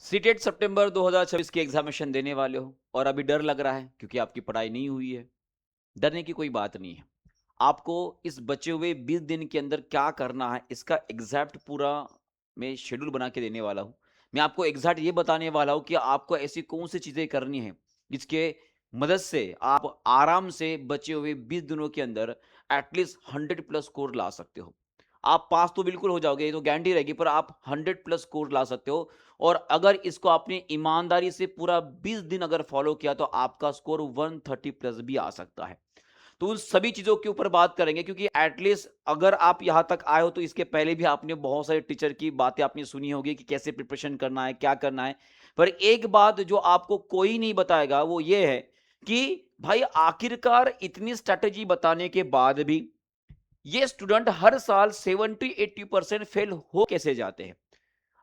CTET सितंबर 2026 की examination देने वाले हो और अभी डर लग रहा है क्योंकि आपकी पढ़ाई नहीं हुई है। डरने की कोई बात नहीं है। आपको इस बचे हुए 20 दिन के अंदर क्या करना है इसका एग्जैक्ट पूरा मैं शेड्यूल बना के देने वाला हूँ। मैं आपको एग्जैक्ट ये बताने वाला हूँ कि आपको ऐसी कौन सी चीज़ें करनी है जिसके मदद से आप आराम से बचे हुए 20 दिनों के अंदर एटलीस्ट 100+ स्कोर ला सकते हो। आप पास तो बिल्कुल हो जाओगे, ये तो गारंटी रहेगी, पर आप 100+ स्कोर ला सकते हो। और अगर इसको आपने ईमानदारी से पूरा 20 दिन अगर फॉलो किया तो आपका स्कोर 130+ भी आ सकता है। तो उन सभी चीज़ों के ऊपर बात करेंगे क्योंकि एटलीस्ट अगर आप यहाँ तक आए हो तो इसके पहले भी आपने बहुत सारे टीचर की बातें आपने सुनी होगी कि कैसे प्रिपरेशन करना है, क्या करना है। पर एक बात जो आपको कोई नहीं बताएगा वो ये है कि भाई आखिरकार इतनी स्ट्रैटेजी बताने के बाद भी ये स्टूडेंट हर साल 70-80% फेल हो कैसे जाते हैं।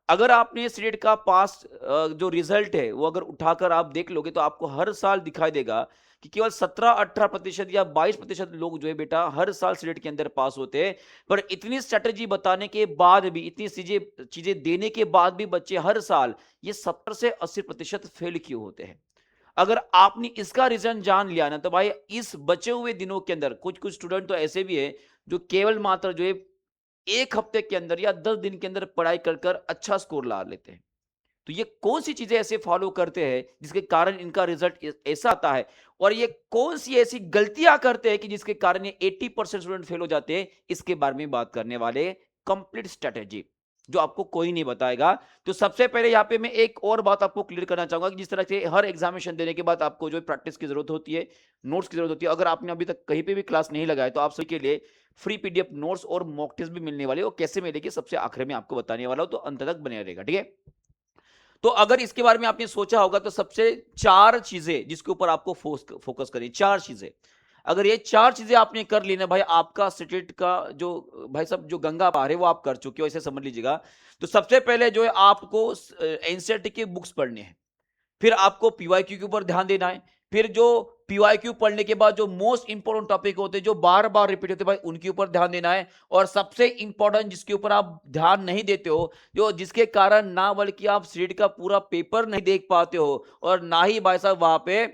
अगर आपने सीटेट का पास जो रिजल्ट है वो अगर उठाकर आप देख लोगे तो आपको हर साल दिखाई देगा कि केवल 17-18% या 22% लोग जो है बेटा हर साल सीटेट के अंदर पास होते हैं। पर इतनी स्ट्रेटजी बताने के बाद भी, इतनी चीजें चीजें देने के बाद भी बच्चे हर साल ये 70 से 80% फेल क्यों होते हैं। अगर आपने इसका रीजन जान लिया ना तो भाई इस बचे हुए दिनों के अंदर कुछ कुछ स्टूडेंट तो ऐसे भी है जो केवल मात्र जो है 1 हफ्ते के अंदर या 10 दिन के अंदर पढ़ाई कर कर अच्छा स्कोर ला लेते हैं। तो ये कौन सी चीजें ऐसे फॉलो करते हैं जिसके कारण इनका रिजल्ट ऐसा आता है, और ये कौन सी ऐसी गलतियां करते हैं कि जिसके कारण ये 80% स्टूडेंट फेल हो जाते हैं, इसके बारे में बात करने वाले कंप्लीट स्ट्रेटेजी जो आपको कोई नहीं बताएगा। तो सबसे पहले यहाँ पे मैं एक और बात आपको क्लियर करना चाहूंगा कि जिस तरह से हर एग्जामिनेशन देने के बाद आपको जो प्रैक्टिस की जरूरत होती है, नोट्स की जरूरत होती है। अगर आपने अभी तक कहीं पे भी क्लास नहीं लगाया तो आप सभी के लिए फ्री पीडीएफ नोट्स और मॉक टेस्ट भी मिलने वाले, और कैसे मिलेगी सबसे आखिर में आपको बताने वाला हूं, तो अंत तक बने रहेगा, ठीक है। तो अगर इसके बारे में आपने सोचा होगा तो सबसे 4 चीजें जिसके ऊपर आपको फोकस करें, 4 चीजें। अगर ये 4 चीजें आपने कर ली ना भाई, आपका स्टेट का जो भाई साहब जो गंगा पार है वो आप कर चुके हो, ऐसे समझ लीजिएगा। तो सबसे पहले जो है आपको एनसीईआरटी की बुक्स पढ़ने हैं। फिर आपको पीवाईक्यू के ऊपर ध्यान देना है। फिर जो पीवाईक्यू पढ़ने के बाद जो मोस्ट इंपोर्टेंट टॉपिक होते हैं जो बार बार रिपीट होते हैं भाई उनके ऊपर ध्यान देना है। और सबसे इंपॉर्टेंट जिसके ऊपर आप ध्यान नहीं देते हो, जो जिसके कारण ना बल्कि आप सीट का पूरा पेपर नहीं देख पाते हो और ना ही भाई साहब वहां पे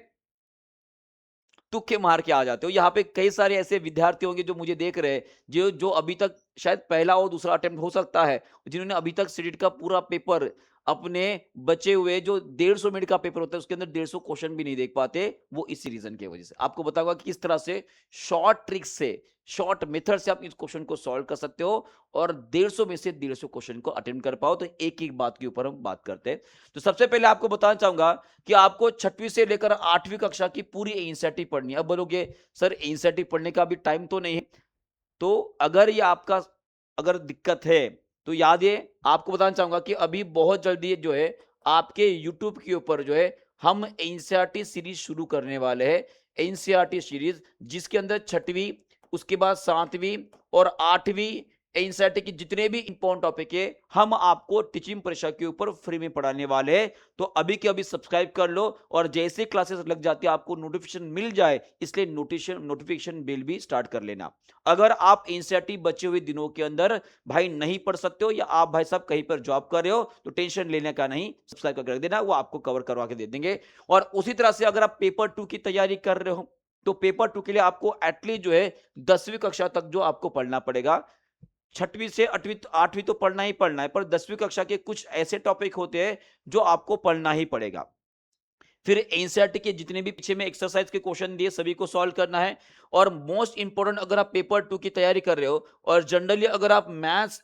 तुक्के मार के आ जाते हो। यहाँ पे कई सारे ऐसे विद्यार्थी होंगे जो मुझे देख रहे हैं, जो जो अभी तक शायद पहला और दूसरा अटेम्प्ट हो सकता है, जिन्होंने अभी तक सीटेट का पूरा पेपर अपने बचे हुए जो 150 मिनट का पेपर होता है उसके अंदर 150 क्वेश्चन भी नहीं देख पाते। वो इसी रीजन की वजह से आपको बताऊंगा कि किस तरह से शॉर्ट ट्रिक से, शॉर्ट मेथड से आप इस क्वेश्चन को सॉल्व कर सकते हो और 150 में से 150 क्वेश्चन को अटेम्प्ट कर पाओ। तो एक एक बात के ऊपर हम बात करते हैं। तो सबसे पहले आपको बताना चाहूंगा कि आपको 6वीं से लेकर 8वीं कक्षा की पूरी एनसीईआरटी पढ़नी है। अब बोलोगे सर एनसीईआरटी पढ़ने का भी टाइम तो नहीं है। तो अगर ये आपका अगर दिक्कत है तो याद है, आपको बताना चाहूंगा कि अभी बहुत जल्दी जो है आपके यूट्यूब के ऊपर जो है हम एनसीईआरटी सीरीज शुरू करने वाले हैं। एनसीईआरटी सीरीज जिसके अंदर 6वीं, उसके बाद 7वीं और 8वीं एनसीईआरटी की जितने भी इंपॉर्टेंट टॉपिक है हम आपको टीचिंग परीक्षा के ऊपर फ्री में पढ़ाने वाले हैं। तो अभी के अभी सब्सक्राइब कर लो और जैसे क्लासेस लग जाती है आपको नोटिफिकेशन मिल जाए, इसलिए नोटिफिकेशन बिल भी स्टार्ट कर लेना। अगर आप एनसीईआरटी बचे हुए दिनों के अंदर भाई नहीं पढ़ सकते हो या आप भाई साहब कहीं पर जॉब कर रहे हो तो टेंशन लेने का नहीं, सब्सक्राइब करके रख देना, वो आपको कवर करवा के दे देंगे। और उसी तरह से अगर आप पेपर 2 की तैयारी कर रहे हो तो पेपर 2 के लिए आपको एटलीस्ट जो है 10वीं कक्षा तक जो आपको पढ़ना पड़ेगा। 6वीं से 8वीं 8वीं तो पढ़ना ही पढ़ना है, पर 10वीं कक्षा के कुछ ऐसे टॉपिक होते हैं जो आपको पढ़ना ही पड़ेगा। फिर एनसीईआरटी के जितने भी पीछे में एक्सरसाइज के क्वेश्चन दिए सभी को सॉल्व करना है। और मोस्ट इंपोर्टेंट अगर आप पेपर 2 की तैयारी कर रहे हो और जनरली अगर आप मैथ्स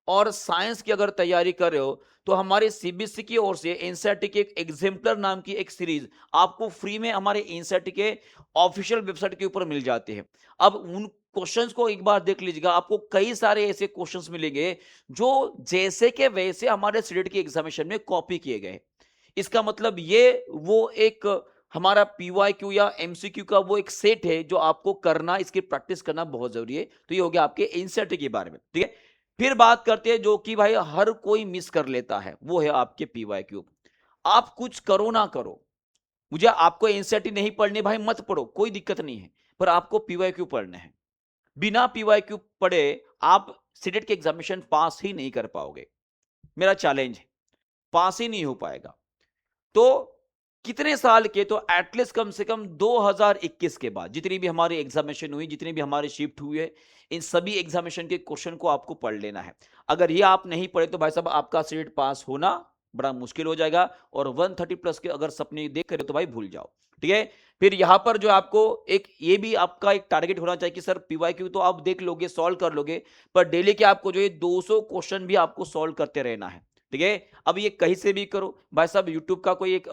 और साइंस की अगर तैयारी कर रहे हो तो हमारे सीबीएसई की ओर से एनसीईआरटी की एक एग्जाम्पलर नाम की एक सीरीज आपको फ्री में हमारे एनसीईआरटी के ऑफिशियल वेबसाइट के ऊपर मिल जाते हैं। अब उन क्वेश्चंस को एक बार देख लीजिएगा, आपको कई सारे ऐसे क्वेश्चंस मिलेंगे जो जैसे के वैसे हमारे सीटेट की एग्जामिनेशन में कॉपी किए गए। इसका मतलब ये वो एक हमारा पीवाईक्यू या एमसीक्यू का वो एक सेट है जो आपको करना, इसकी प्रैक्टिस करना बहुत जरूरी है। तो ये हो गया आपके एनसीईआरटी के बारे में, ठीक है। फिर बात करते हैं जो कि भाई हर कोई मिस कर लेता है, वो है आपके पीवाईक्यू। आप कुछ करो ना करो, मुझे आपको एनसीईआरटी नहीं पढ़नी भाई मत पढ़ो, कोई दिक्कत नहीं है, पर आपको पीवाईक्यू पढ़ने हैं। बिना पीवाईक्यू पढ़े आप सीटेट के एग्जामिनेशन पास ही नहीं कर पाओगे। मेरा चैलेंज है, पास ही नहीं हो पाएगा। तो कितने साल के, तो एटलीस्ट कम से कम 2021 के बाद जितनी भी हमारी एग्जामिनेशन हुई, जितने भी हमारे शिफ्ट हुए, इन सभी एग्जामिनेशन के क्वेश्चन को आपको पढ़ लेना है। अगर ये आप नहीं पढ़े तो भाई साहब आपका सीट पास होना बड़ा मुश्किल हो जाएगा, और 130 प्लस के अगर सपने देख रहे हो तो भाई भूल जाओ। ठीक है, फिर यहां पर जो आपको एक ये भी आपका एक टारगेट होना चाहिए कि सर पीवाईक्यू तो आप देख लोगे, सॉल्व कर लोगे, पर डेली के आपको जो है 200 क्वेश्चन भी आपको सॉल्व करते रहना है। ठीक है, अब ये कहीं से भी करो भाई साहब, यूट्यूब का कोई एक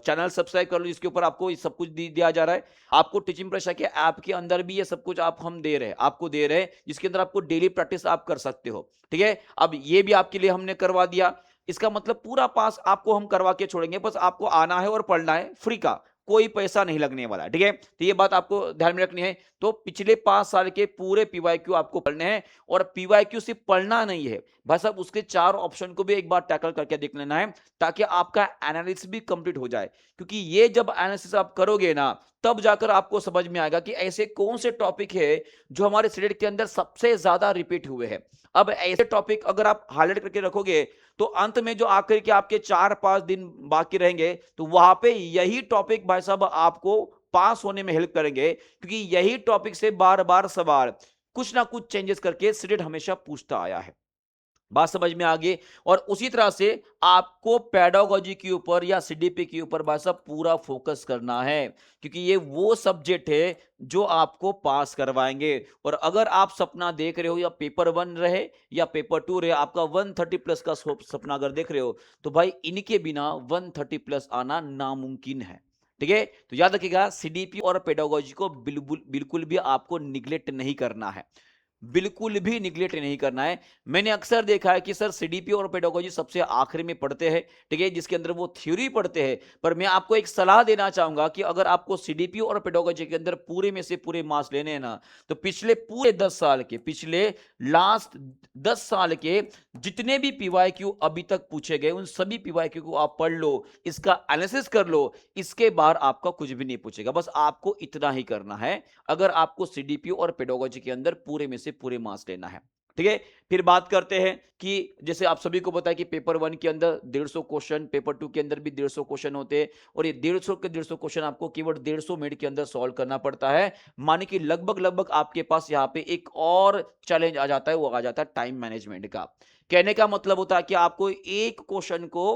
चैनल सब्सक्राइब कर लो जिसके ऊपर आपको ये सब कुछ दिया जा रहा है। आपको टीचिंग प्रेशर के ऐप के अंदर भी ये सब कुछ आप हम दे रहे हैं, आपको दे रहे हैं, जिसके अंदर आपको डेली प्रैक्टिस आप कर सकते हो। ठीक है, अब ये भी आपके लिए हमने करवा दिया, इसका मतलब पूरा पास आपको हम करवा के छोड़ेंगे, बस आपको आना है और पढ़ना है, फ्री का, कोई पैसा नहीं लगने वाला है। ठीक है, तो ये बात आपको ध्यान में रखनी है। तो पिछले 5 साल के पूरे पीवाईक्यू आपको पढ़ने हैं, और पीवाईक्यू सिर्फ पढ़ना नहीं है भाई साहब, उसके 4 ऑप्शन को भी एक बार टैकल करके देख लेना है, ताकि आपका एनालिसिस भी कंप्लीट हो जाए। क्योंकि ये जब एनालिसिस आप करोगे ना, तब जाकर आपको समझ में आएगा कि ऐसे कौन से टॉपिक है जो हमारे सिलेट के अंदर सबसे ज्यादा रिपीट हुए हैं। अब ऐसे टॉपिक अगर आप हाईलाइट करके रखोगे, तो अंत में जो आखिर के आपके 4-5 दिन बाकी रहेंगे, तो वहां पे यही टॉपिक भाई साहब आपको पास होने में हेल्प करेंगे, क्योंकि यही टॉपिक से बार बार सवाल कुछ ना कुछ चेंजेस करके सीटेट हमेशा पूछता आया है। बात समझ में आ गई। और उसी तरह से आपको पेडागोजी के ऊपर या सीडीपी के ऊपर भाई साहब पूरा फोकस करना है, क्योंकि ये वो सब्जेक्ट है जो आपको पास करवाएंगे। और अगर आप सपना देख रहे हो या पेपर 1 रहे या पेपर 2 रहे, आपका 130 प्लस का सपना अगर देख रहे हो, तो भाई इनके बिना 130 प्लस आना नामुमकिन है। ठीक है, तो याद रखिएगा, सीडीपी और पेडागोजी को बिल्कुल बिल्कुल भी आपको निगलेक्ट नहीं करना है, बिल्कुल भी निगलेक्ट नहीं करना है। मैंने अक्सर देखा है कि सर सीडीपी और पेडागोजी सबसे आखिर में पढ़ते हैं, ठीक है, जिसके अंदर वो थ्योरी पढ़ते हैं। पर मैं आपको एक सलाह देना चाहूंगा कि अगर आपको सीडीपी और पेडागोजी के अंदर पूरे में से पूरे मार्क्स लेने हैं ना, तो पिछले पूरे 10 साल के, पिछले लास्ट 10 साल के जितने भी पीवाईक्यू अभी तक पूछे गए, उन सभी पीवाईक्यू को आप पढ़ लो, इसका एनालिसिस कर लो, इसके बाद आपका कुछ भी नहीं पूछेगा। बस आपको इतना ही करना है, अगर आपको सीडीपी और पेडागोजी के अंदर पूरे में से पूरे मार्क्स लेना है। ठीक है, फिर बात करते हैं कि जैसे आप सभी को पता है कि पेपर 1 के अंदर 150 क्वेश्चन, पेपर 2 के अंदर भी 150 क्वेश्चन होते हैं, और ये 150 के 150 क्वेश्चन आपको केवल 150 मिनट के अंदर सॉल्व करना पड़ता है। माने कि लगभग लगभग आपके पास यहाँ पे एक और चैलेंज आ जाता है, वो आ जाता है टाइम मैनेजमेंट का। कहने का मतलब होता है कि आपको एक क्वेश्चन को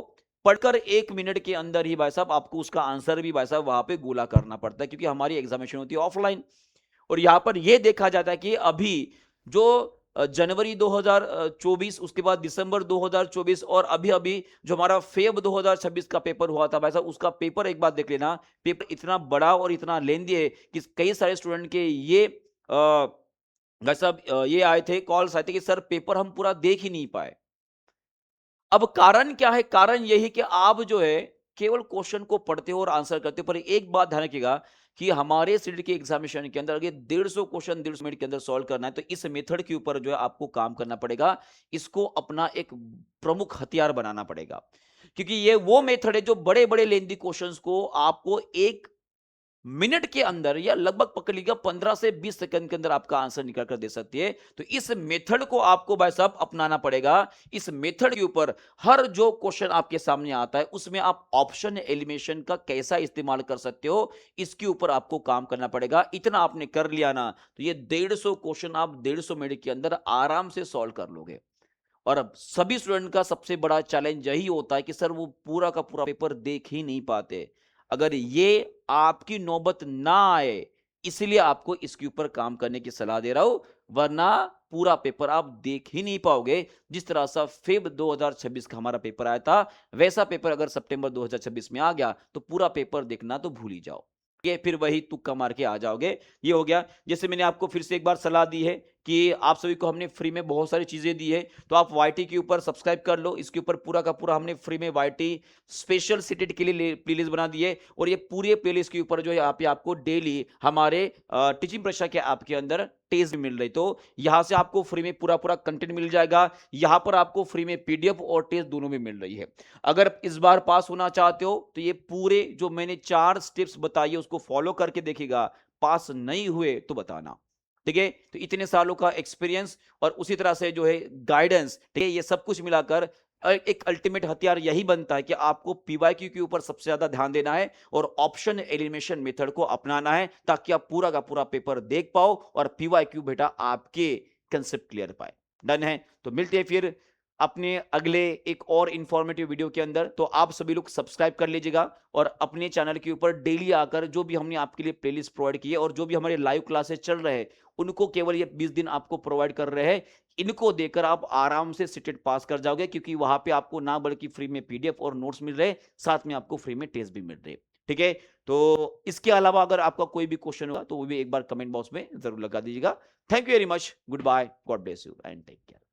पढ़कर 1 मिनट के अंदर ही भाई साहब आपको उसका आंसर भी भाई साहब वहां पे गोला करना पड़ता है, क्योंकि हमारी एग्जामिनेशन होती है ऑफलाइन। और यहां पर यह देखा जाता है कि अभी जो जनवरी 2024, उसके बाद दिसंबर 2024, और अभी अभी जो हमारा फेब 2026 का पेपर हुआ था भाई साहब, उसका पेपर एक बार देख लेना। पेपर इतना बड़ा और इतना लेंदी है कि कई सारे स्टूडेंट के ये भाई साहब ये आए थे, कॉल्स आए थे कि सर पेपर हम पूरा देख ही नहीं पाए। अब कारण क्या है? कारण यही कि आप जो है केवल क्वेश्चन को पढ़ते हो और आंसर करते हो। पर एक बात ध्यान रखिएगा कि हमारे सीट के एग्जामिनेशन के अंदर अगर 150 क्वेश्चन 150 मिनट के अंदर सॉल्व करना है, तो इस मेथड के ऊपर जो है आपको काम करना पड़ेगा। इसको अपना एक प्रमुख हथियार बनाना पड़ेगा, क्योंकि ये वो मेथड है जो बड़े बड़े लेंदी क्वेश्चंस को आपको 1 मिनट के अंदर या लगभग पकड़ लीजिएगा 15 से 20 सेकंड के अंदर आपका आंसर निकल कर दे सकती है। तो इस मेथड को आपको भाई साहब अपनाना पड़ेगा। इस मेथड के ऊपर हर जो क्वेश्चन आपके सामने आता है, उसमें आप ऑप्शन एलिमिनेशन का कैसा इस्तेमाल कर सकते हो, इसके ऊपर आपको काम करना पड़ेगा। इतना आपने कर लिया ना, तो ये 150 क्वेश्चन आप 150 मिनट के अंदर आराम से सॉल्व कर लोगे। और अब सभी स्टूडेंट का सबसे बड़ा चैलेंज यही होता है कि सर वो पूरा का पूरा पेपर देख ही नहीं पाते। अगर ये आपकी नौबत ना आए, इसलिए आपको इसके ऊपर काम करने की सलाह दे रहा हूं, वरना पूरा पेपर आप देख ही नहीं पाओगे। जिस तरह से फेब 2026 का हमारा पेपर आया था, वैसा पेपर अगर सितंबर 2026 में आ गया, तो पूरा पेपर देखना तो भूल ही जाओ, ये फिर वही तुक्का मार के आ जाओगे। ये हो गया। जैसे मैंने आपको फिर से एक बार सलाह दी है कि आप सभी को हमने फ्री में बहुत सारी चीजें दी है, तो आप वाईटी के ऊपर सब्सक्राइब कर लो। इसके ऊपर पूरा का पूरा हमने फ्री में वाईटी स्पेशल सीटेड के लिए प्लेलिस्ट बना दी है, और ये पूरे प्लेलिस्ट के ऊपर जो है यहाँ पे आपको डेली हमारे टीचिंग परीक्षा के ऐप के अंदर टेस्ट भी मिल रही। तो यहाँ से आपको फ्री में पूरा पूरा कंटेंट मिल जाएगा। यहाँ पर आपको फ्री में पीडीएफ और टेस्ट दोनों भी मिल रही है। अगर इस बार पास होना चाहते हो, तो ये पूरे जो मैंने 4 स्टेप्स बताई है उसको फॉलो करके देखिएगा। पास नहीं हुए तो बताना, ठीक है। तो इतने सालों का एक्सपीरियंस और उसी तरह से जो है गाइडेंस, ठीक है, ये सब कुछ मिलाकर एक अल्टीमेट हथियार यही बनता है कि आपको पीवाईक्यू के ऊपर सबसे ज्यादा ध्यान देना है और ऑप्शन एलिमिनेशन मेथड को अपनाना है, ताकि आप पूरा का पूरा पेपर देख पाओ और पीवाईक्यू बेटा आपके कंसेप्ट क्लियर पाए। डन है? तो मिलते हैं फिर अपने अगले एक और इंफॉर्मेटिव वीडियो के अंदर। तो आप सभी लोग सब्सक्राइब कर लीजिएगा और अपने चैनल के ऊपर डेली आकर जो भी हमने आपके लिए प्लेलिस्ट प्रोवाइड की है और जो भी हमारे लाइव क्लासेस चल रहे हैं, उनको केवल ये 20 दिन आपको प्रोवाइड कर रहे हैं। इनको देकर आप आराम से सिटेट पास कर जाओगे, क्योंकि वहां पे आपको ना बल्कि फ्री में पीडीएफ और नोट्स मिल रहे, साथ में आपको फ्री में टेस्ट भी मिल रहे। ठीक है? तो इसके अलावा अगर आपका कोई भी क्वेश्चन होगा तो वो भी एक बार कमेंट बॉक्स में जरूर लगा दीजिएगा। Thank you very much. Goodbye, God bless you and take care.